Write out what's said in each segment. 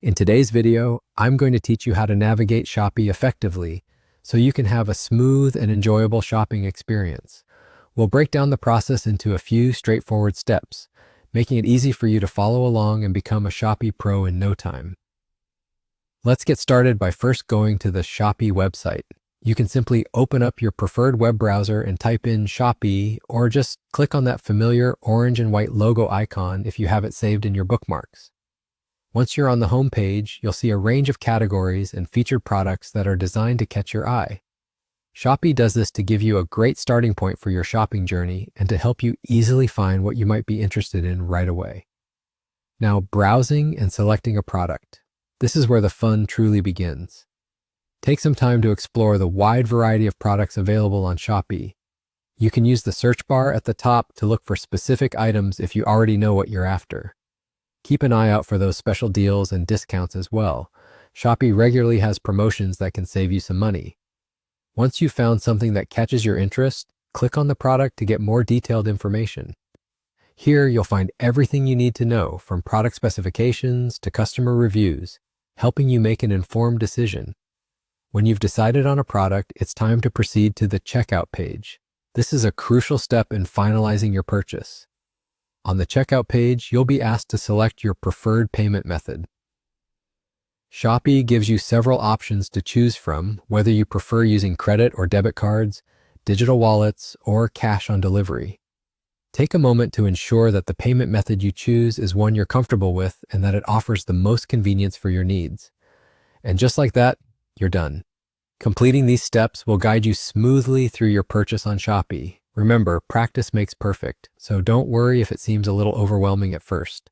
In today's video, I'm going to teach you how to navigate Shopee effectively so you can have a smooth and enjoyable shopping experience. We'll break down the process into a few straightforward steps, making it easy for you to follow along and become a Shopee pro in no time. Let's get started by first going to the Shopee website. You can simply open up your preferred web browser and type in Shopee, or just click on that familiar orange and white logo icon if you have it saved in your bookmarks. Once you're on the home page, you'll see a range of categories and featured products that are designed to catch your eye. Shopee does this to give you a great starting point for your shopping journey and to help you easily find what you might be interested in right away. Now, browsing and selecting a product. This is where the fun truly begins. Take some time to explore the wide variety of products available on Shopee. You can use the search bar at the top to look for specific items if you already know what you're after. Keep an eye out for those special deals and discounts as well. Shopee regularly has promotions that can save you some money. Once you've found something that catches your interest, click on the product to get more detailed information. Here, you'll find everything you need to know, from product specifications to customer reviews, helping you make an informed decision. When you've decided on a product, it's time to proceed to the checkout page. This is a crucial step in finalizing your purchase. On the checkout page, you'll be asked to select your preferred payment method. Shopee gives you several options to choose from, whether you prefer using credit or debit cards, digital wallets, or cash on delivery. Take a moment to ensure that the payment method you choose is one you're comfortable with and that it offers the most convenience for your needs. And just like that, you're done. Completing these steps will guide you smoothly through your purchase on Shopee. Remember, practice makes perfect, so don't worry if it seems a little overwhelming at first.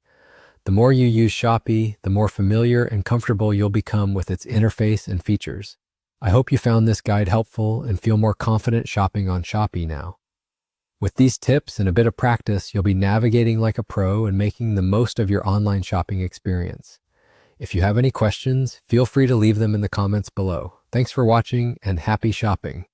The more you use Shopee, the more familiar and comfortable you'll become with its interface and features. I hope you found this guide helpful and feel more confident shopping on Shopee now. With these tips and a bit of practice, you'll be navigating like a pro and making the most of your online shopping experience. If you have any questions, feel free to leave them in the comments below. Thanks for watching and happy shopping.